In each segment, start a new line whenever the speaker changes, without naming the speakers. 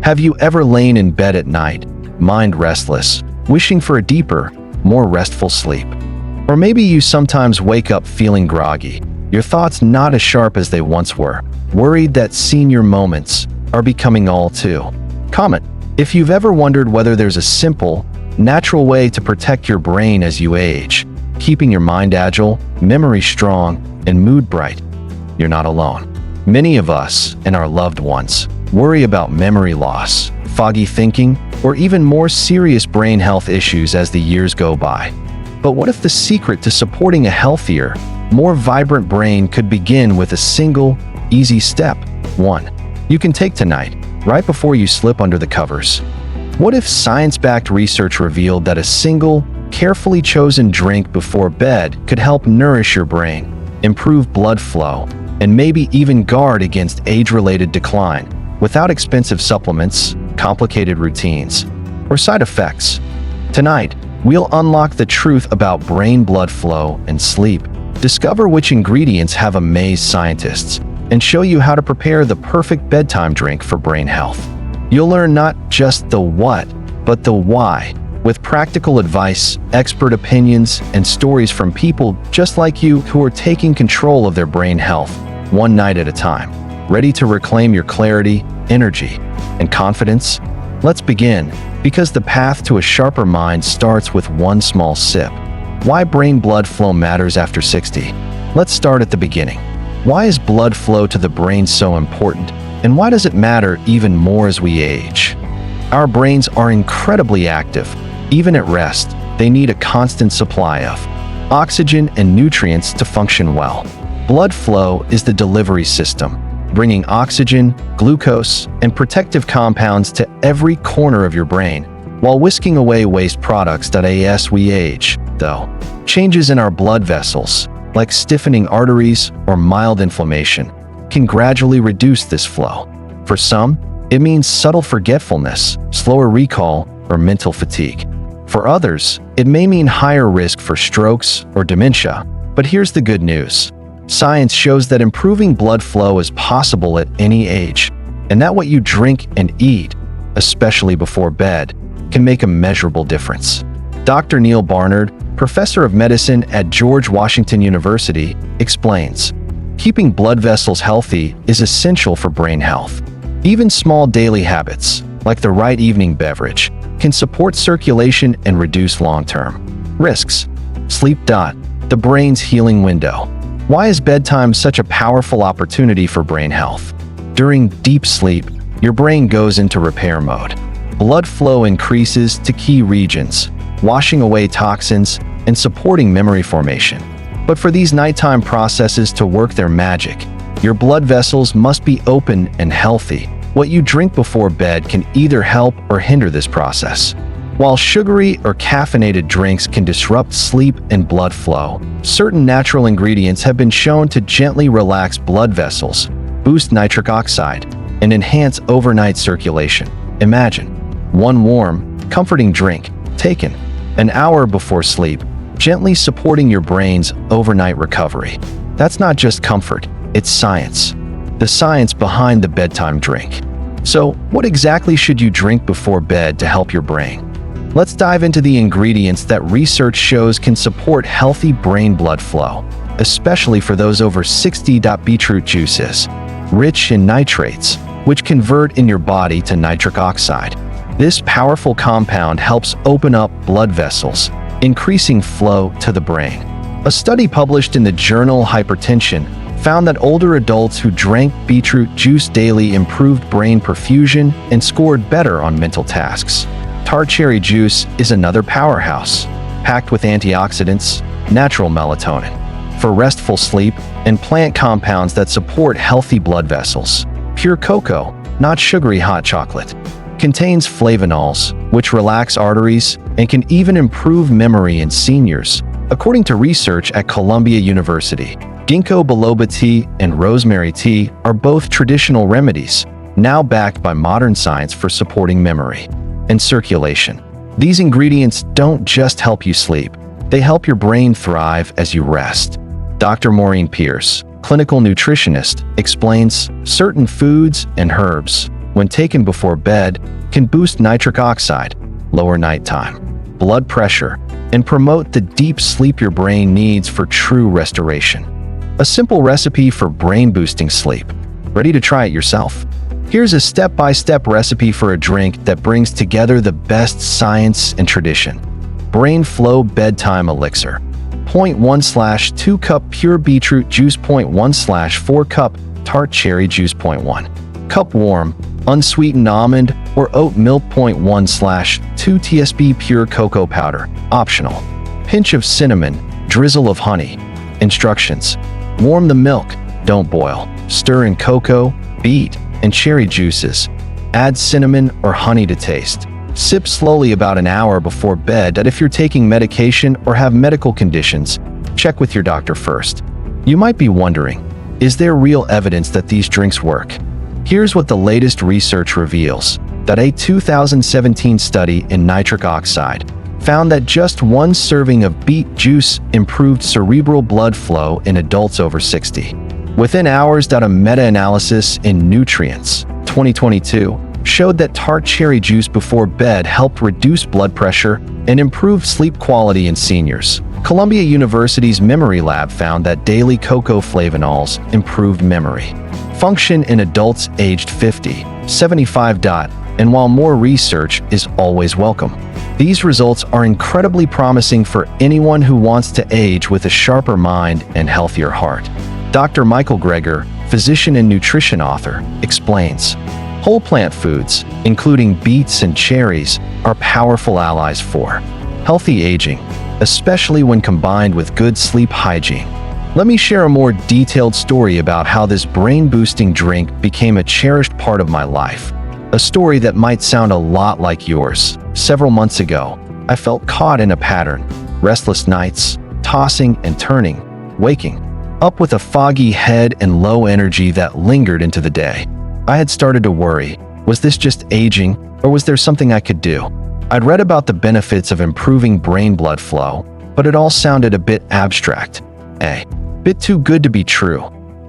Have you ever lain in bed at night, mind restless, wishing for a deeper, more restful sleep? Or maybe you sometimes wake up feeling groggy, your thoughts not as sharp as they once were, worried that senior moments are becoming all too common. If you've ever wondered whether there's a simple, natural way to protect your brain as you age, keeping your mind agile, memory strong, and mood bright, you're not alone. Many of us and our loved ones worry about memory loss, foggy thinking, or even more serious brain health issues as the years go by. But what if the secret to supporting a healthier, more vibrant brain could begin with a single, easy step? One you can take tonight, right before you slip under the covers. What if science-backed research revealed that a single, carefully chosen drink before bed could help nourish your brain, improve blood flow, and maybe even guard against age-related decline without expensive supplements, complicated routines, or side effects? Tonight, we'll unlock the truth about brain blood flow and sleep, discover which ingredients have amazed scientists, and show you how to prepare the perfect bedtime drink for brain health. You'll learn not just the what, but the why, with practical advice, expert opinions, and stories from people just like you who are taking control of their brain health one night at a time. Ready to reclaim your clarity, energy, and confidence? Let's begin, because the path to a sharper mind starts with one small sip. Why brain blood flow matters after 60. Let's start at the beginning. Why is blood flow to the brain so important, and why does it matter even more as we age? Our brains are incredibly active. Even at rest, they need a constant supply of oxygen and nutrients to function well. Blood flow is the delivery system, bringing oxygen, glucose, and protective compounds to every corner of your brain, while whisking away waste products. As we age, though, changes in our blood vessels, like stiffening arteries or mild inflammation, can gradually reduce this flow. For some, it means subtle forgetfulness, slower recall, or mental fatigue. For others, it may mean higher risk for strokes or dementia. But here's the good news. Science shows that improving blood flow is possible at any age, and that what you drink and eat, especially before bed, can make a measurable difference. Dr. Neil Barnard, professor of medicine at George Washington University, explains, keeping blood vessels healthy is essential for brain health. Even small daily habits, like the right evening beverage, can support circulation and reduce long-term risks. Sleep. The brain's healing window. Why is bedtime such a powerful opportunity for brain health? During deep sleep, your brain goes into repair mode. Blood flow increases to key regions, washing away toxins and supporting memory formation. But for these nighttime processes to work their magic, your blood vessels must be open and healthy. What you drink before bed can either help or hinder this process. While sugary or caffeinated drinks can disrupt sleep and blood flow, certain natural ingredients have been shown to gently relax blood vessels, boost nitric oxide, and enhance overnight circulation. Imagine one warm, comforting drink, taken an hour before sleep, gently supporting your brain's overnight recovery. That's not just comfort, it's science. The science behind the bedtime drink. So, what exactly should you drink before bed to help your brain? Let's dive into the ingredients that research shows can support healthy brain blood flow, especially for those over 60. Beetroot juice is rich in nitrates, which convert in your body to nitric oxide. This powerful compound helps open up blood vessels, increasing flow to the brain. A study published in the journal Hypertension found that older adults who drank beetroot juice daily improved brain perfusion and scored better on mental tasks. Tart cherry juice is another powerhouse, packed with antioxidants, natural melatonin for restful sleep, and plant compounds that support healthy blood vessels. Pure cocoa, not sugary hot chocolate, contains flavonols, which relax arteries and can even improve memory in seniors, according to research at Columbia University. Ginkgo biloba tea and rosemary tea are both traditional remedies, now backed by modern science for supporting memory and circulation. These ingredients don't just help you sleep, they help your brain thrive as you rest. Dr. Maureen Pierce, clinical nutritionist, explains certain foods and herbs, when taken before bed, can boost nitric oxide, lower nighttime blood pressure, and promote the deep sleep your brain needs for true restoration. A simple recipe for brain-boosting sleep. Ready to try it yourself? Here's a step-by-step recipe for a drink that brings together the best science and tradition. Brain Flow Bedtime Elixir. 0.1/2 cup pure beetroot juice. 0.1/4 cup tart cherry juice. 0.1 cup warm, unsweetened almond or oat milk. 0.1/2 tsp pure cocoa powder. Optional. Pinch of cinnamon, drizzle of honey. Instructions. Warm the milk, don't boil. Stir in cocoa, beet, and cherry juices. Add cinnamon or honey to taste. Sip slowly about an hour before bed. And if you're taking medication or have medical conditions, check with your doctor first. You might be wondering, is there real evidence that these drinks work? Here's what the latest research reveals, that a 2017 study in nitric oxide found that just one serving of beet juice improved cerebral blood flow in adults over 60. Within hours, a meta-analysis in Nutrients 2022 showed that tart cherry juice before bed helped reduce blood pressure and improve sleep quality in seniors. Columbia University's memory lab found that daily cocoa flavonols improved memory function in adults aged 50, 75. And while more research is always welcome, these results are incredibly promising for anyone who wants to age with a sharper mind and healthier heart. Dr. Michael Greger, physician and nutrition author, explains, whole plant foods, including beets and cherries, are powerful allies for healthy aging, especially when combined with good sleep hygiene. Let me share a more detailed story about how this brain-boosting drink became a cherished part of my life. A story that might sound a lot like yours. Several months ago, I felt caught in a pattern. Restless nights, tossing and turning, waking up with a foggy head and low energy that lingered into the day. I had started to worry, was this just aging, or was there something I could do? I'd read about the benefits of improving brain blood flow, but it all sounded a bit abstract. A bit too good to be true.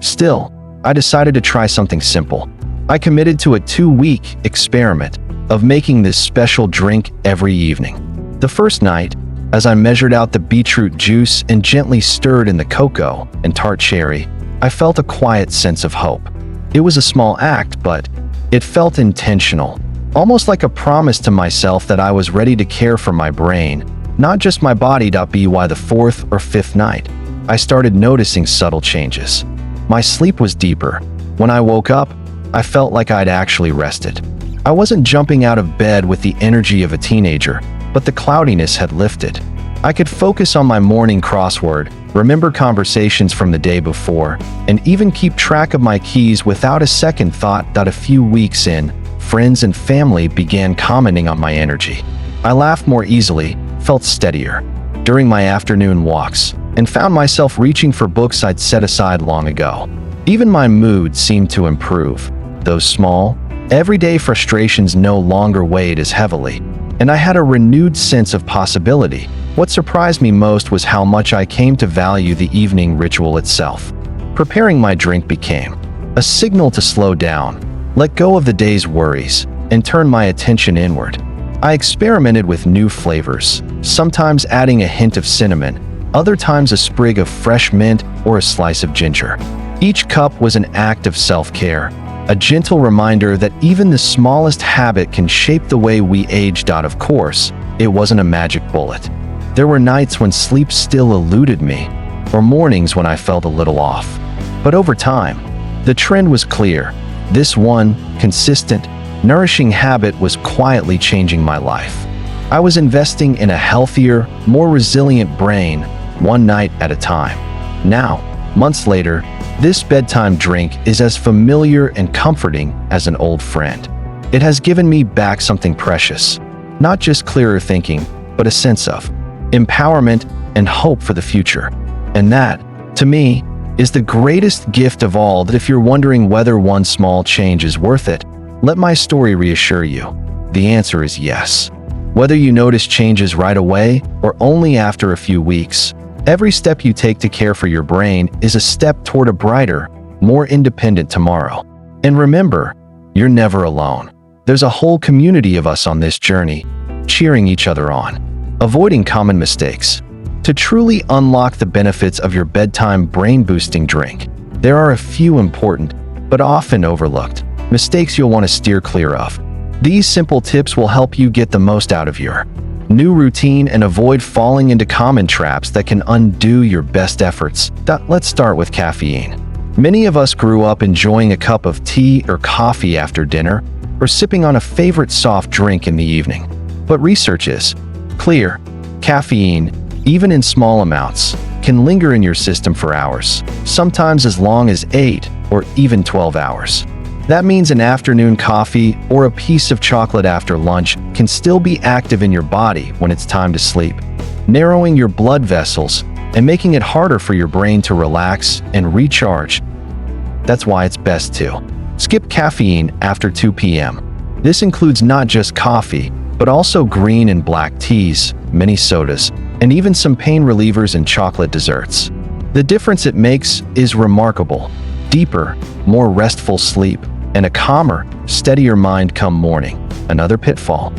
Still, I decided to try something simple. I committed to a 2-week experiment of making this special drink every evening. The first night, as I measured out the beetroot juice and gently stirred in the cocoa and tart cherry, I felt a quiet sense of hope. It was a small act, but it felt intentional, almost like a promise to myself that I was ready to care for my brain, not just my body. By the 4th or 5th night, I started noticing subtle changes. My sleep was deeper. When I woke up, I felt like I'd actually rested. I wasn't jumping out of bed with the energy of a teenager, but the cloudiness had lifted. I could focus on my morning crossword, remember conversations from the day before, and even keep track of my keys without a second thought. A few weeks in, friends and family began commenting on my energy. I laughed more easily, felt steadier during my afternoon walks, and found myself reaching for books I'd set aside long ago. Even my mood seemed to improve. Those small, everyday frustrations no longer weighed as heavily, and I had a renewed sense of possibility. What surprised me most was how much I came to value the evening ritual itself. Preparing my drink became a signal to slow down, let go of the day's worries, and turn my attention inward. I experimented with new flavors, sometimes adding a hint of cinnamon, other times a sprig of fresh mint or a slice of ginger. Each cup was an act of self-care, a gentle reminder that even the smallest habit can shape the way we age. Of course, it wasn't a magic bullet. There were nights when sleep still eluded me, or mornings when I felt a little off. But over time, the trend was clear. This one, consistent, nourishing habit was quietly changing my life. I was investing in a healthier, more resilient brain, one night at a time. Now, months later, this bedtime drink is as familiar and comforting as an old friend. It has given me back something precious, not just clearer thinking, but a sense of empowerment and hope for the future. And that, to me, is the greatest gift of all. That if you're wondering whether one small change is worth it, let my story reassure you. The answer is yes. Whether you notice changes right away or only after a few weeks, every step you take to care for your brain is a step toward a brighter, more independent tomorrow. And remember, you're never alone. There's a whole community of us on this journey, cheering each other on. Avoiding common mistakes. To truly unlock the benefits of your bedtime brain-boosting drink, there are a few important, but often overlooked, mistakes you'll want to steer clear of. These simple tips will help you get the most out of your new routine and avoid falling into common traps that can undo your best efforts. Let's start with caffeine. Many of us grew up enjoying a cup of tea or coffee after dinner, or sipping on a favorite soft drink in the evening. But research is clear. Caffeine, even in small amounts, can linger in your system for hours, sometimes as long as 8 or even 12 hours. That means an afternoon coffee or a piece of chocolate after lunch can still be active in your body when it's time to sleep, narrowing your blood vessels and making it harder for your brain to relax and recharge. That's why it's best to skip caffeine after 2 p.m. This includes not just coffee, but also green and black teas, many sodas, and even some pain relievers and chocolate desserts. The difference it makes is remarkable. Deeper, more restful sleep, and a calmer, steadier mind come morning. Another pitfall.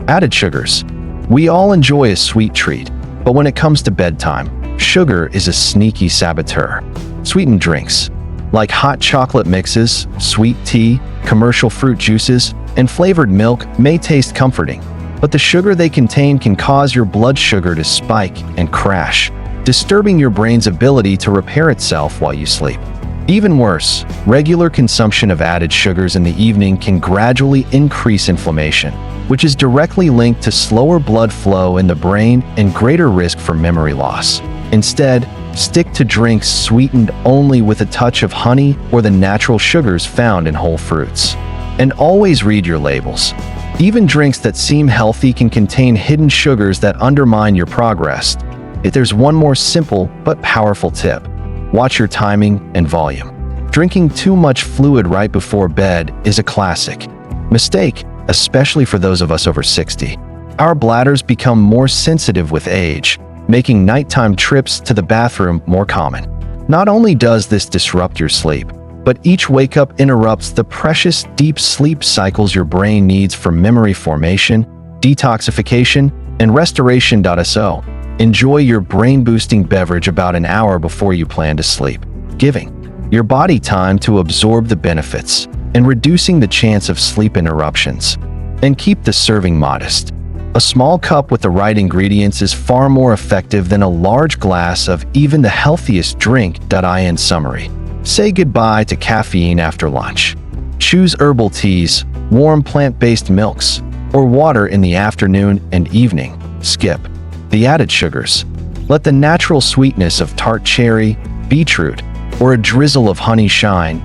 Added sugars. We all enjoy a sweet treat, but when it comes to bedtime, sugar is a sneaky saboteur. Sweetened drinks, like hot chocolate mixes, sweet tea, commercial fruit juices, and flavored milk may taste comforting, but the sugar they contain can cause your blood sugar to spike and crash, disturbing your brain's ability to repair itself while you sleep. Even worse, regular consumption of added sugars in the evening can gradually increase inflammation, which is directly linked to slower blood flow in the brain and greater risk for memory loss. Instead, stick to drinks sweetened only with a touch of honey or the natural sugars found in whole fruits. And always read your labels. Even drinks that seem healthy can contain hidden sugars that undermine your progress. There's one more simple but powerful tip. Watch your timing and volume. Drinking too much fluid right before bed is a classic mistake, especially for those of us over 60. Our bladders become more sensitive with age, making nighttime trips to the bathroom more common. Not only does this disrupt your sleep, but each wake-up interrupts the precious deep sleep cycles your brain needs for memory formation, detoxification, and restoration. So, enjoy your brain-boosting beverage about an hour before you plan to sleep, giving your body time to absorb the benefits and reducing the chance of sleep interruptions. And keep the serving modest. A small cup with the right ingredients is far more effective than a large glass of even the healthiest drink. In summary, say goodbye to caffeine after lunch. Choose herbal teas, warm plant-based milks, or water in the afternoon and evening. Skip the added sugars. Let the natural sweetness of tart cherry, beetroot, or a drizzle of honey shine.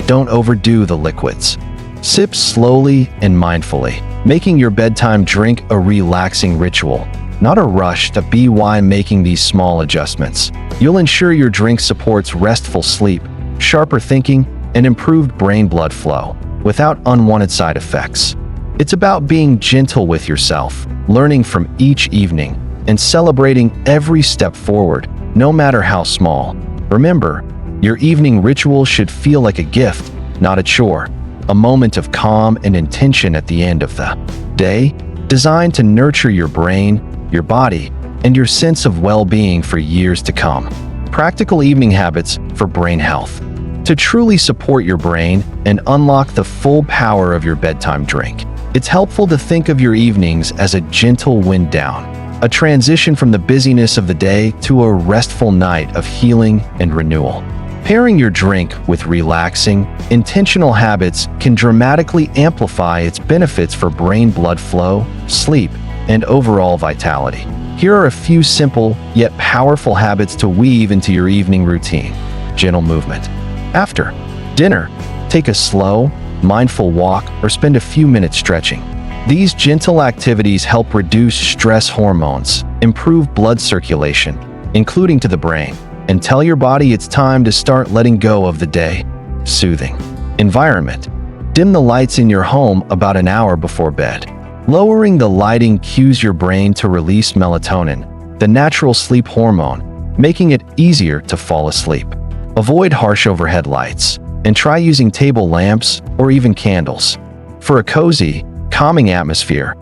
Don't overdo the liquids. Sip slowly and mindfully, making your bedtime drink a relaxing ritual, not a rush. By making these small adjustments, you'll ensure your drink supports restful sleep, sharper thinking, and improved brain blood flow, without unwanted side effects. It's about being gentle with yourself, learning from each evening, and celebrating every step forward, no matter how small. Remember, your evening ritual should feel like a gift, not a chore, a moment of calm and intention at the end of the day, designed to nurture your brain, your body, and your sense of well-being for years to come. Practical evening habits for brain health. To truly support your brain and unlock the full power of your bedtime drink, it's helpful to think of your evenings as a gentle wind down, a transition from the busyness of the day to a restful night of healing and renewal. Pairing your drink with relaxing, intentional habits can dramatically amplify its benefits for brain blood flow, sleep, and overall vitality. Here are a few simple yet powerful habits to weave into your evening routine. Gentle movement. After dinner, take a slow, mindful walk or spend a few minutes stretching. These gentle activities help reduce stress hormones, improve blood circulation, including to the brain, and tell your body it's time to start letting go of the day. Soothing. Environment. Dim the lights in your home about an hour before bed. Lowering the lighting cues your brain to release melatonin, the natural sleep hormone, making it easier to fall asleep. Avoid harsh overhead lights. and try using table lamps or even candles. For a cozy, calming atmosphere,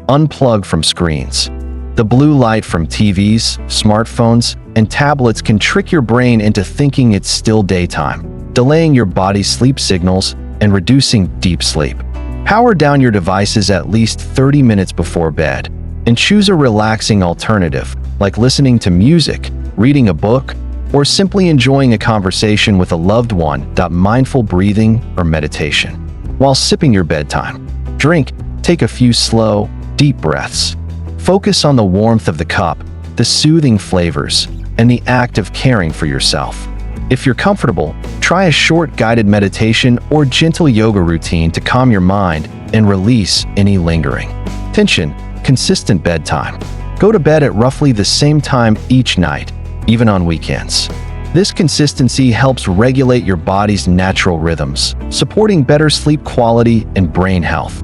unplug from screens. The blue light from TVs, smartphones, and tablets can trick your brain into thinking it's still daytime, delaying your body's sleep signals and reducing deep sleep. Power down your devices at least 30 minutes before bed, and choose a relaxing alternative, like listening to music, reading a book, or simply enjoying a conversation with a loved one. Mindful breathing or meditation. While sipping your bedtime drink, take a few slow, deep breaths. Focus on the warmth of the cup, the soothing flavors, and the act of caring for yourself. If you're comfortable, try a short guided meditation or gentle yoga routine to calm your mind and release any lingering tension. Consistent bedtime. Go to bed at roughly the same time each night, even on weekends. This consistency helps regulate your body's natural rhythms, supporting better sleep quality and brain health.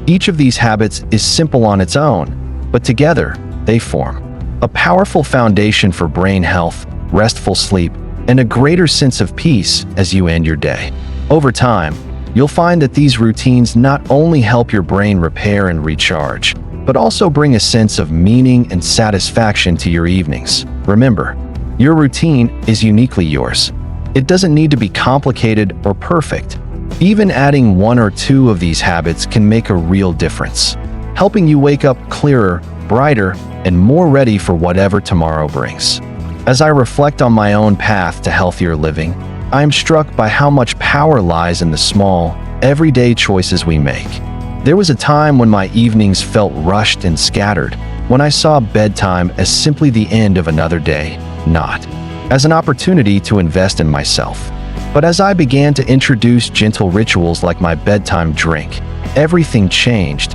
Each of these habits is simple on its own, but together, they form a powerful foundation for brain health, restful sleep, and a greater sense of peace as you end your day. Over time, you'll find that these routines not only help your brain repair and recharge, but also bring a sense of meaning and satisfaction to your evenings. Remember, your routine is uniquely yours. It doesn't need to be complicated or perfect. Even adding one or two of these habits can make a real difference, helping you wake up clearer, brighter, and more ready for whatever tomorrow brings. As I reflect on my own path to healthier living, I am struck by how much power lies in the small, everyday choices we make. There was a time when my evenings felt rushed and scattered, when I saw bedtime as simply the end of another day, not as an opportunity to invest in myself. But as I began to introduce gentle rituals like my bedtime drink, everything changed.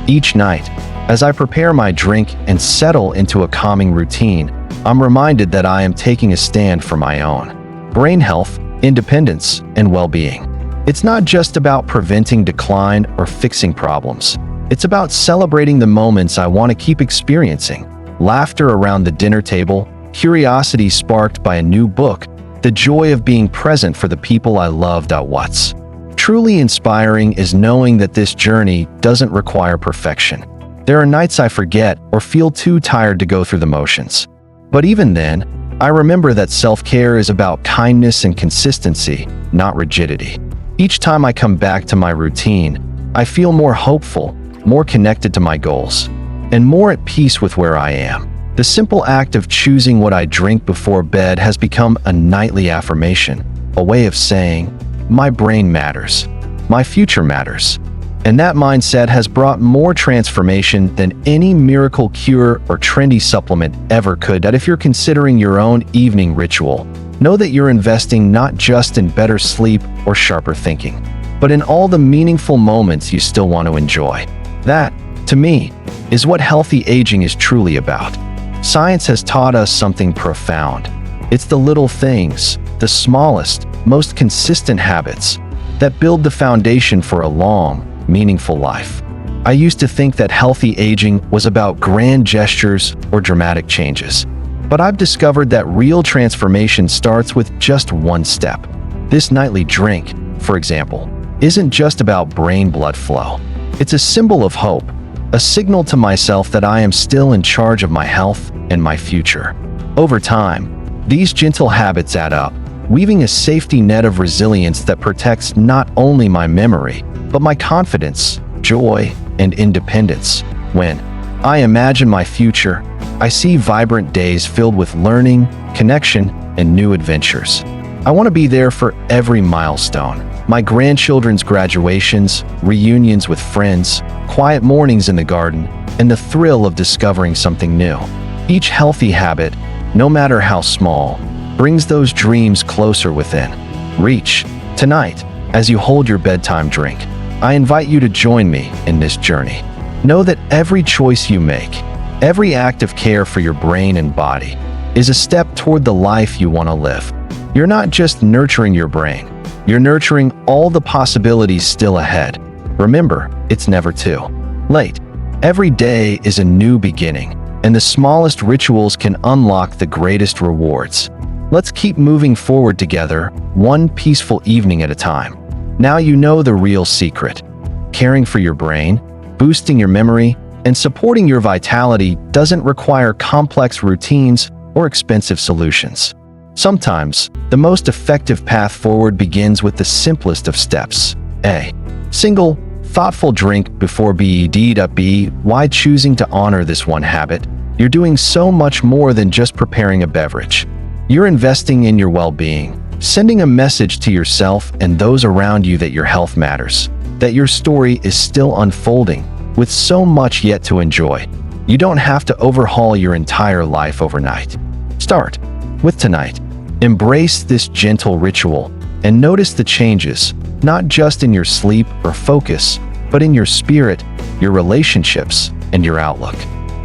Each night, as I prepare my drink and settle into a calming routine, I'm reminded that I am taking a stand for my own brain health, independence, and well-being. It's not just about preventing decline or fixing problems. It's about celebrating the moments I want to keep experiencing. Laughter around the dinner table, curiosity sparked by a new book, the joy of being present for the people I love. What's truly inspiring is knowing that this journey doesn't require perfection. There are nights I forget or feel too tired to go through the motions. But even then, I remember that self-care is about kindness and consistency, not rigidity. Each time I come back to my routine, I feel more hopeful, more connected to my goals, and more at peace with where I am. The simple act of choosing what I drink before bed has become a nightly affirmation, a way of saying, my brain matters, my future matters. And that mindset has brought more transformation than any miracle cure or trendy supplement ever could. That if you're considering your own evening ritual, know that you're investing not just in better sleep or sharper thinking, but in all the meaningful moments you still want to enjoy. That, to me, is what healthy aging is truly about. Science has taught us something profound. It's the little things, the smallest, most consistent habits, that build the foundation for a long, meaningful life. I used to think that healthy aging was about grand gestures or dramatic changes, but I've discovered that real transformation starts with just one step. This nightly drink, for example, isn't just about brain blood flow. It's a symbol of hope, a signal to myself that I am still in charge of my health and my future. Over time, these gentle habits add up, weaving a safety net of resilience that protects not only my memory, but my confidence, joy, and independence. When I imagine my future, I see vibrant days filled with learning, connection, and new adventures. I want to be there for every milestone. My grandchildren's graduations, reunions with friends, quiet mornings in the garden, and the thrill of discovering something new. Each healthy habit, no matter how small, brings those dreams closer within reach. Tonight, as you hold your bedtime drink, I invite you to join me in this journey. Know that every choice you make, every act of care for your brain and body, is a step toward the life you want to live. You're not just nurturing your brain, you're nurturing all the possibilities still ahead. Remember, it's never too late. Every day is a new beginning, and the smallest rituals can unlock the greatest rewards. Let's keep moving forward together, one peaceful evening at a time. Now you know the real secret. Caring for your brain, boosting your memory, and supporting your vitality doesn't require complex routines or expensive solutions. Sometimes, the most effective path forward begins with the simplest of steps. A. Single, thoughtful drink before bed. Why choosing to honor this one habit? You're doing so much more than just preparing a beverage. You're investing in your well-being, sending a message to yourself and those around you that your health matters, that your story is still unfolding, with so much yet to enjoy. You don't have to overhaul your entire life overnight. Start with tonight. Embrace this gentle ritual and notice the changes, not just in your sleep or focus, but in your spirit, your relationships, and your outlook.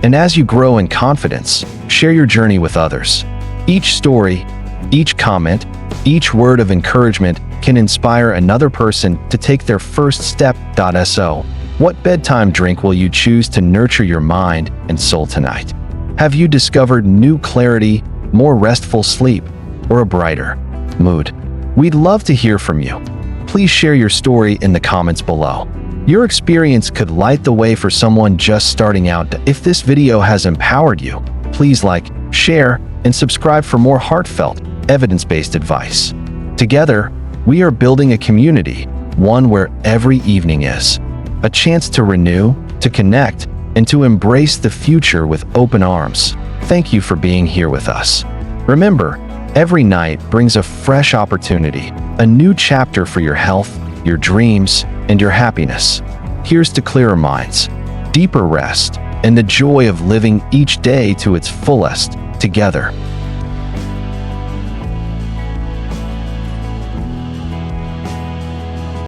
And as you grow in confidence, share your journey with others. Each story, each comment, each word of encouragement can inspire another person to take their first step. So, what bedtime drink will you choose to nurture your mind and soul tonight? Have you discovered new clarity, more restful sleep, or a brighter mood? We'd love to hear from you. Please share your story in the comments below. Your experience could light the way for someone just starting out. If this video has empowered you, please like, share, and subscribe for more heartfelt, evidence-based advice. Together, we are building a community, one where every evening is a chance to renew, to connect, and to embrace the future with open arms. Thank you for being here with us. Remember, every night brings a fresh opportunity, a new chapter for your health, your dreams, and your happiness. Here's to clearer minds, deeper rest, and the joy of living each day to its fullest together.